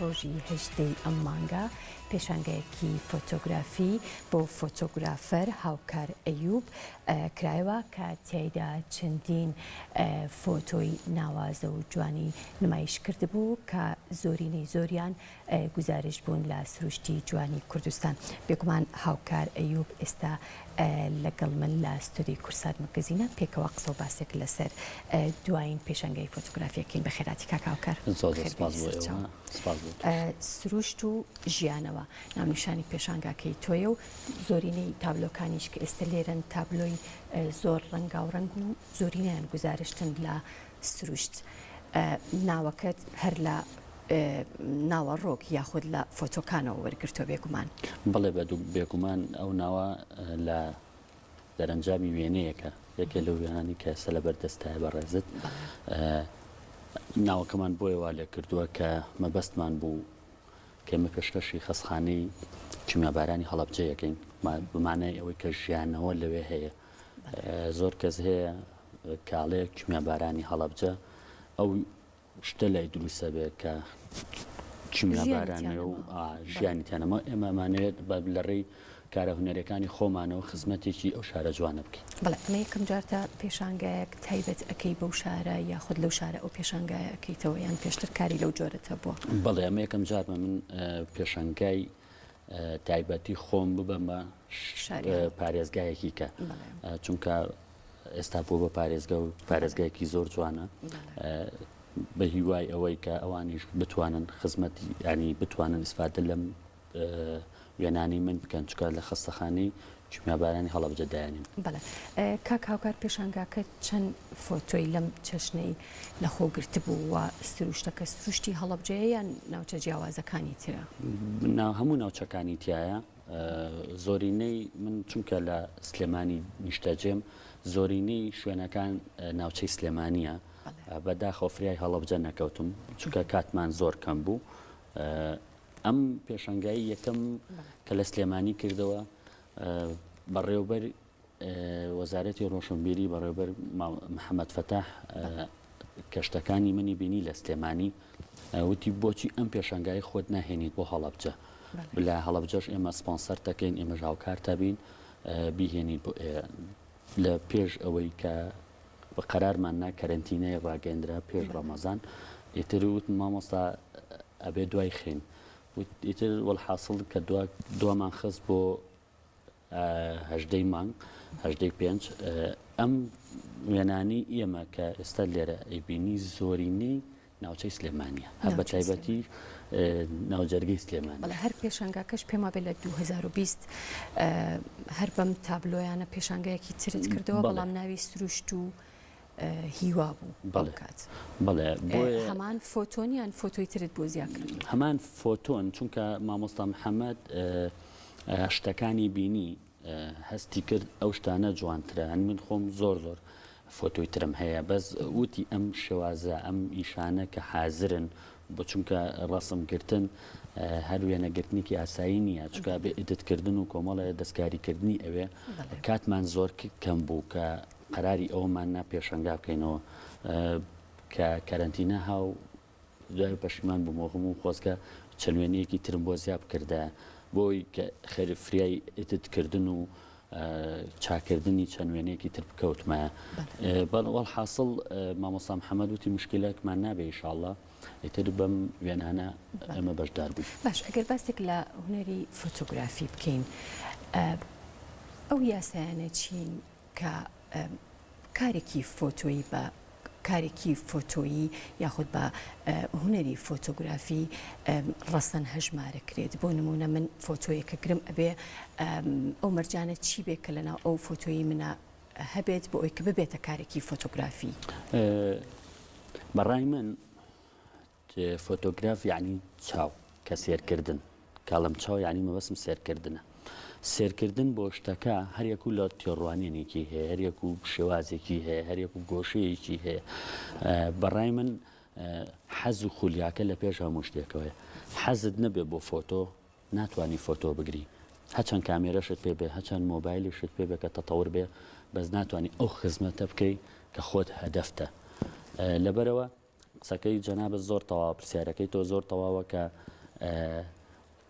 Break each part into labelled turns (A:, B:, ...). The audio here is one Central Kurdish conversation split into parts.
A: ڕۆژی هەژدەی ئەم مانگە پێشانگایەکی فۆتۆگرافی بۆ فۆتۆگرافەر هاوکار ئەیوب کرایەوە کە تیایدا چەندین فۆتۆی ناوازە و جوانی نمایش کردبوو کە زۆرینەی زۆریان گزارش بوون لە سروشتی جوانی کوردستان. بێگومان هاوکار ئەیوب ئێستا لەگەڵ من لە ستۆدیۆی کورسات مەگەزینە پێکەوە قسە و باسێک لەسەر دوایین پێشانگای فۆتۆگرافیەکەین. بەخێراتی کاک هاوکار. سروشت و ژیانەوە ناونیشانی پێشانگاکەی تۆیە و زۆرینەی تابلۆکانیش کە ئێستا لێرن تابلۆی زۆر ڕەنگاوڕەنگ و زۆرینیان گزارشتن لە سروشت. ناوەکەت هەر لە ناوە ڕۆک یاخود لە فۆتۆکانەوە وەرگرتۆ بێگومان.
B: بەڵێ بێگومان ئەو ناوە لە دەرەنجامی وێنەیەکە یەکێ لەو وێنانی کە ئێستا لەبەردەستایە بەڕێزت. ناوەکەمان بۆیە وا لێ کردووە کە مەبەستمان بوو کەمە پێشکەشی خەستخانەی کیمیابارانی هەڵەبجە یەکەین بمانای ئەوەی کە ژیانەوە لەوێ هەیە. زۆر کەس هەیە کاڵەیە کیمیابارانی هەڵەبجە ئەو شتە لای دروستە بێ کە کیمیابارانە و ژیانی تێنەمە ئێمەمانەوێت لە ڕێی کارە هونەرەکانی خۆمانەوە خزمەتێکی ئەو شارە جوانە بکەین. بەڵێ
A: ئەمە یەکەم جارتە پێشانگایەک تایبەت ئەەکەی بەو شارە یاخود لەو شارە ئەو پێشانگایە ئەەکەیتەوە یان پێشتر کاری لەو جۆرەتە بووە؟
B: بەڵێ ئەمە یەکەم جارمە من پێشانگای تایبەتی خۆم ببەمە پارێزگایەکی کە چونکە ئێستا بۆ بە پارێزگا و پارێزگایەکی زۆر جوانە بە هیوای ئەوەی کە ئەوانیش بتوانن خزمەتی ینی بتوانن ئیسفادە لەم وێنانی من بکەن چکار لە خەستەخانەی کیمیابارانی هەڵەبجە دایانیم.
A: بەڵێ کاک هاوکار پێشانگاکە چەند فۆتۆی لەم چەشنەی لەخۆگرت بوو و سروشتەکە سروشتی هەڵەبجەیە یان ناوچە جیاوازەکانی ترە؟
B: هەموو ناوچەکانی تایە. زۆرینەی من چونکە لە سلێمانی نیشتەجێم زۆرینەی شوێنەکان ناوچەی سلێمانیە بەداخەوە فریای هەڵەبجە نەکەوتم چونکە کاتمان زۆر کەم بوو. ئەم پێشانگایی یەکەم کە لە سلێمانی کردەوە بەڕێوەبەر وەزارەتی ڕۆشنبیری بەڕێوەبەر محەممەد فەتاح کەشتەکانی منی بینی لە سلێمانی وتی بۆچی ئەم پێشانگای خۆت ناهێنیت بۆ هەڵەبجە لە هەڵەبجەش ئێمە سپۆنسەر دەکەین ئێمە ژاوکار تابین بیهێنیت بۆ لە پێش ئەوەی کە بە قەرارمان نا کەرەنتینەی ڕاگەندرا پێش ڕەمەزان ئیتر وت مامۆستا ئەبێ دوای خێن ئیتر وەڵحاصڵ کە دوامان خست بۆ هەژدەی مانگ هەژدەی پێنج ئەم وێنانی ئێمە کە ئێستا لێرە ئەیبینی زۆرینەی ناوچەی سلێمانیە هەر بە تایبەتی ناوجەرگەی سلێمانی.
A: بەڵێ هەر پێشانگاکەش پێما بێت لە 2020 هەر بەم تابلۆیانە پێشانگایەکی ترت کردەوە بەڵام ناوی سروشت و هیوا بوو بەڵکات.
B: بەڵێ
A: هەمان فۆتۆنیان فۆتۆی ترت بۆ زیاد کرد؟
B: هەمان فۆتۆن چونکە مامۆستا محەممەد شتەکانی بینی هەستی کرد ئەو شتانە جوانترە هەن من خۆم زۆر فۆتۆی ترم هەیە بەس وتی ئەم شێوازە ئەم ئیشانە کە حازرن بۆ چونکە ڕەسمگرتن هەر وێنەگرتنێکی ئاسایی نییە چکە بێ ئیدتکردن و کۆمەڵە دەستکاریکردنی ئەوێ کاتمان زۆر کەم بوو کە قەراری ئەومان نا پێشەنگا بکەینەوە کە کەرەنتینە هاو دوای پەشیمان بوومەوە و خۆزگە چەلوێنەیەکی ترم بۆ زیاب کردە بۆی کە خێرفریای ئیدتکردن و چاکردنی چەند وێنەیەکی تر بکەوتمە. وەڵحاصڵ مامۆستا محەممەد وتی مشکلەکمان نابێ ئینشاءڵڵا ئیتر بەم وێنانە ئەمە بەشدار بووین.
A: باش ئەگەر باسێک لە هونەری فۆتۆگرافی بکەین ئەو یاسایانە چین کە کارێکی فۆتۆیی بە کارێکی فۆتۆیی یاخود بە هونەری فۆتۆگرافی ڕەسەن هەژمارەکرێت بۆ نمونە من فۆتۆیەکە گرم ئەبێ ئەو مەرجانە چی بێت کە لەناو ئەو فۆتۆیی منە هەبێت بۆ ئەوی کە ببێتە کارێکی فۆتۆگرافی؟
B: بەڕای من فۆتۆگراف یعنی چاو کە سێرکردن کاڵم چاو یعنی مەبەسم سێرکردنە. سێرکردن بۆ شتەکە هەریەکو لە تێڕوانێنێکی هەیە هەریەکو شێوازێکی هەیە هەریەکو گۆشەیەکی هەیە. بەڕای من حەز و خولیاکە لە پێش هەموو شتێکەوەی حەزت نەبێ بۆ فۆتۆ ناتوانانی فۆتۆ بگری هەچەند کامێرەشت پێ بێ هەچەند مۆبایلیشت پێ بێ کە تەتەور بێ بەس ناتوانانی ئەو خزمەتە بکەی کە خۆت هەدەفتە. لەبەرەوە قسەکەی جەنابەت زۆر تەواو پرسیارەکەی تۆ زۆر تەواوە کە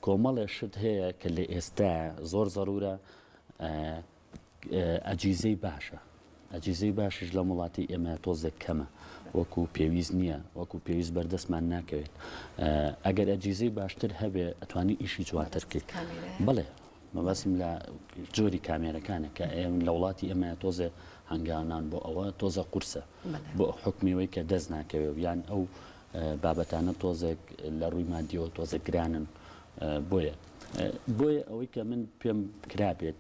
B: کۆمەڵێ شت هەیە کە لە ئێستا زۆر زەرورە ئەجیزەی باشە ئەجیزەی باشش لە وڵاتی ئێمە تۆزێک کەمە وەکو پێویست نییە وەکو پێویست بەردەستمان ناکەوێت ئەگەر ئەجیزەی باشتر هەبێ ئەتوانی ئیشی جواتر بکەیت بڵێ مەبەسم لە جۆری کامێرەکانە کە ئێمە لە وڵاتی ئێمە تۆزێ هەنگاوان بۆ ئەوە تۆزە قورسە بۆ حکمیەوەی کە دەست ناکەوێت یان ئەو بابەتانە تۆزێک لە ڕووی مادیەوە تۆزە گرانن بۆیە ئەوەی کە من پێم کرابێت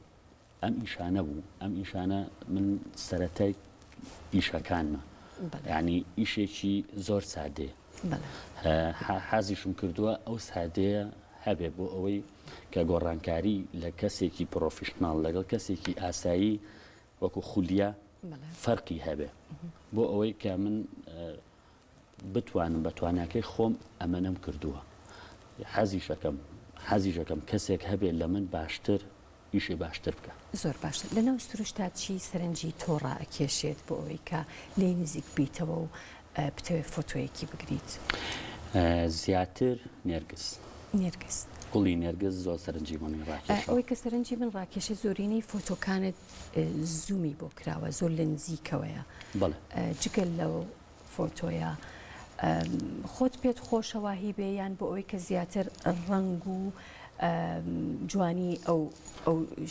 B: ئەم ئیشانە بوو ئەم ئیشانە من سەرەتای ئیشەکانمە یعنی ئیشێکی زۆر سادێ حازیشم کردووە ئەو سادەیە هەبێ بۆ ئەوەی کە گۆڕانکاری لە کەسێکی پرۆفیشناڵ لەگەڵ کەسێکی ئاسایی وەکو خولیا فەرقی هەبێ بۆ ئەوەی کە من بتوانم بە تواناکەی خۆم ئەمەنەم کردووە حەزیشەکەم کەسێک هەبێت لە من باشتر ئیشی باشتر بکە
A: زۆر باشتر لەناو سروشتا چی سەرنجی تۆڕە ئەکێشێت بۆ ئەوەی کە لێی نزیک بیتەوە و بتەوێت فۆتۆیەکی بگریت
B: زیاتر نێرگس گوڵی نێرگس زۆر سەرنجی من ڕاکێشە
A: ئەوەی کە سەرنجی من ڕاکێشە زۆرینەی فۆتۆکانت زوومی بۆ کراوە زۆر لە نزیکەوەیە جگەل لەو فۆتۆیە خۆت پێت خۆشەواهی بێ یان بۆ ئەوەی کە زیاتر ڕنگ و جوانی ئەو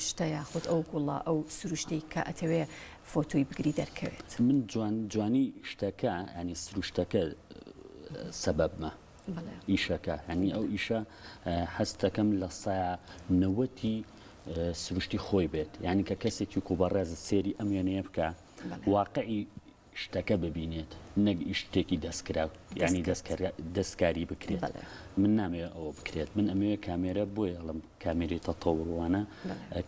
A: شتەیە خۆت ئەو گوڵە ئەو سروشتەی کە ئەتەوێ فۆتۆی بگری دەرکەوێت
B: من جوانی شتەکە ینی سروشتەکە سەبەبمە ئیشەکە هەنی ئەو ئیشە هەستەکەم لە سایە نەوەتی سروشتی خۆی بێت یعنی کە کەسێکی کوبەڕێز سێری ئەم وێنەیە بکە واقعی شتەکە ببینێت نەک شتێکی دەستکرا ینی دەستکاری بکرێت من نامەوێت ئەوە بکرێت من ئەمەوێت کامێرە بۆیە ئەڵم کامێری تەتەوڕوانە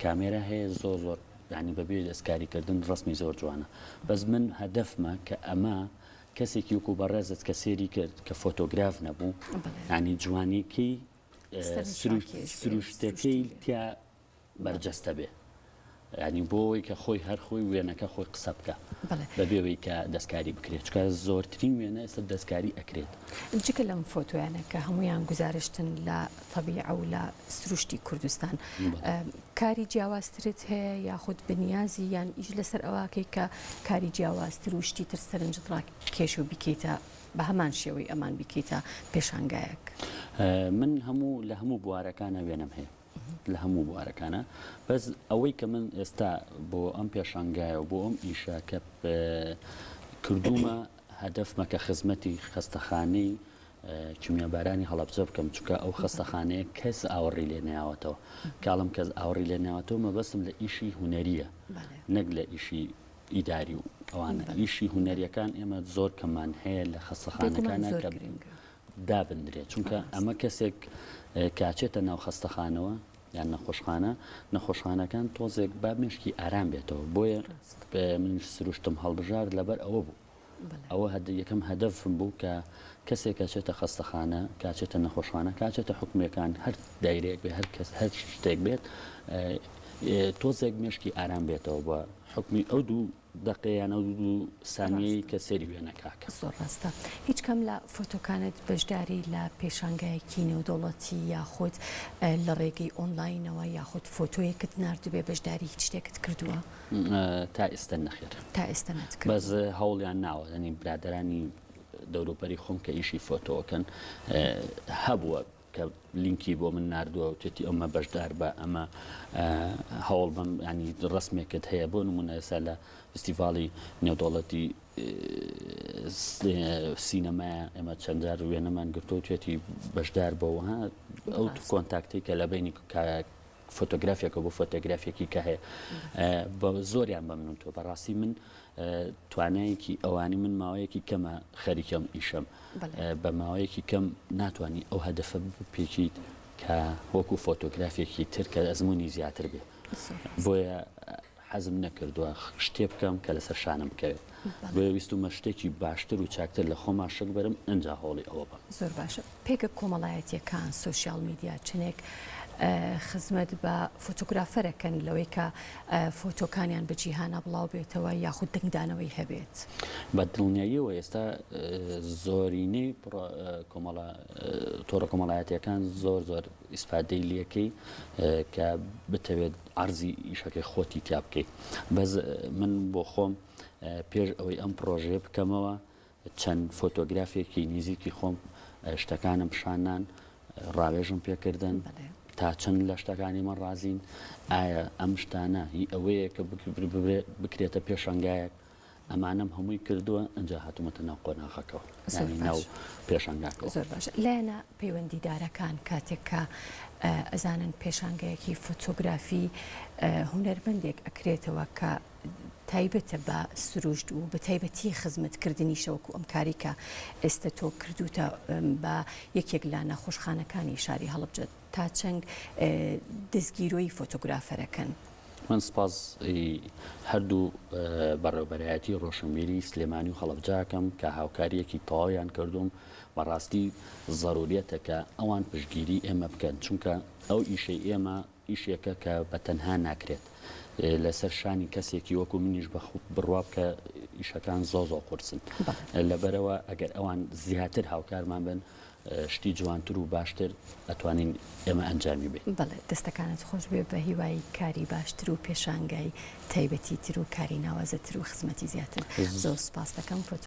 B: کامێرە هەیە زۆر ینی بەبێ دەستکاریکردن ڕسمی زۆر جوانە بەس من هەدەفمە کە ئەمە کەسێکی وکو بەڕێزت کە سێری کرد کە فۆتۆگراف نەبوو ینی جوانیکەی سروشتەکەی تیا بەرجەستە بێ ینی بۆەوەی کە خۆی هەر خۆی وێنەکە خۆی قسە بکە بەبێەوەی کە دەستکاری بکرێت چکە زۆرترین وێنە ئێستا دەستکاری ئەکرێت
A: جگە لەم فۆتۆیانە کە هەمویان گزارشتن لە تەبیعە و لە سروشتی کوردستان کاری جیاوازترت هەیە یاخود بنیازی یان ئیش لەسەر ئەوواکەی کە کاری جیاوازتر و شتی تر سەرنجت ڕاکێش و بکەیتە بە هەمان شێوەی ئەمان بکەیتە پێشانگایەک
B: من لە هەموو بوارەکانە وێنەم هەیە لە هەموو بوارەکانە بەس ئەوەی کە من ئێستا بۆ ئەم پێشانگایە و بۆ ئەم ئیشە کە کردومە هەدەفمە کە خزمەتی خەستەخانەی کیمیابارانی هەڵەبجە بکەم چونکە ئەو خەستەخانەیە کەس ئاوەڕی لێ ناوەتەوە کاڵم کەس ئاوەڕی لێ ناوەتەوە مەبەستم لە ئیشی هوەریە نەک لە ئیشی ئیداری و ئەوانە ئیشی هوەریەکان ئێمە زۆر کەمان هەیە لە خەستەخانەکانە کە دابدرێت چونکە ئەمە کەسێک کاچێتە ناو خەستەخانەوە یان نەخۆشخانەکان تۆزێک با مشکی ئارام بێتەوە بۆیە من سروشتم هەڵبژار لەبەر ئەوە بوو ئەوە یەکەم هەدەفم بوو کە کەسێک کاچێتە خەستەخانە کاچێتە نەخۆشخانە کاچێتە حکومەکان هەر دایرەیەک بێ هەر کەس هەر شتێک بێت تۆزێک مشکی ئارام بێتەوە بە حکمی ئەو دوو دقیقیانە و دوو سانیەی کە سەری وێنەکاکە
A: زۆر ڕاستە هیچ کەم لە فۆتۆکانت بەشداری لە پێشانگایەکی نێودەوڵەتی یاخود لە ڕێگەی ئۆنلاینەوە یاخود فۆتۆیەکت نردوبێ بەشداری هیچ شتێکت کردووە
B: تا ئێستا نەخێر
A: تا ئێستا نەتکرد
B: بەس هەوڵیان ناوە ینی برادرانی دەوروبەری خۆم کە ئیشی فۆتۆەکەن هەبووە کە لینکی بۆ من نردووە و توێتی ئەمە بەشدار بە ئەمە هەوڵ بم ینی ڕسمێکت هەیە بۆ نمونە ئێستا لە فستیڤاڵی نێودەوڵەتی سینەمایە ئێمە چەندجار وێنەمان گرتو توێتی بەشدار بەوە ئەو کۆنتاکتی کە لە بینی فۆتۆگرافیەکە بۆ فۆتۆگرافیەکی کە هەیە بە زۆریان بە من تۆ بەڕاستی من توانایەکی ئەوانی من ماوەیەکی کەمە خەریکەم ئیشەم بە ماوەیەکی کەم ناتوانانی ئەو هەدەفە بپێکیت کە وەکو فۆتۆگرافیەکی تر کە ئەزمموی زیاتر بێ بۆیە حەزم نەکردووە شتێ بکەم کە لەسەر شانم بکەوێت ویستمە شتێکی باشتر و چاکتر لە خۆمان شک بەرم ئەنج هەوڵی ئەوە بە
A: زۆر باشە پێکە کۆمەڵایەتیەکان سوسیال میدیا چنێک خزمەت بە فۆتۆگرافەرەکەن لەوەی کە فۆتۆکانیان بە جیهانە بڵاو بێتەوە یاخود دەنگدانەوەی هەبێت
B: بە دڵنیاییەوە ئێستا زۆرینەی تۆڕە کۆمەڵایەتیەکان زۆر ئیسفادەی لەکەی کە بتەوێت عەرزی ئیشەکەی خۆتی تیا بکەیت بەس من بۆ خۆم پێش ئەوەی ئەم پرۆژێ بکەمەوە چەند فۆتۆگرافێکی نزیکی خۆم شتەکانم شانان ڕاوێژم پێکردن تا چەند لە شتەکانی من ڕازین ئایا ئەم شتانە هی ئەوەیە کە بکرێتە پێشانگایەک ئەمانم هەمووی کردووە ئەنجا هاتوومەتە ناو قۆناغەکەەوە ناو پێشانگاکەەوە
A: زۆر باشە لایەنە پەیوەندیدارەکان کاتێک کە ئەزانن پێشانگایەکی فۆتۆگرافی هونەرمەندێک ئەکرێتەوە کە تایبەتە بە سروشت و بە تایبەتی خزمەتکردنی شەوەکو ئەم کاری کە ئێستا تۆ کردوتە بە یەکێک لە نەخۆشخانەکانی شاری هەڵبجە تا چەند دەستگیرۆی فۆتۆگرافەرەکەن.
B: من سپاس هەردوو بەڕێوەبەرایەتی ڕۆشنبیری سلێمانی و هەڵبجاکەم کە هاوکاریەکی تەواویان کردوم بەڕاستی ضرورەتە کە ئەوان پشتگیری ئێمە بکەن چونکە ئەو ئیشەی ئێمە ئیشێکە کە بەتەنها ناکرێت لەسەر شانی کەسێکی وەکو منیش بڕوا بکە ئیشەکان زۆ قورسن لەبەرەوە ئەگەر ئەوان زیاتر هاوکارمان بن شتی جوانتر و باشتر ئەتوانین ئێمە ئەنجامی بێت.
A: بەڵێ دەستەکانت خۆش بێ بە هیوای کاری باشتر و پێشانگای تایبەتی تر و کاری ناوازەتر و خزمەتی زیاتر. زۆر سپاس دەکەم.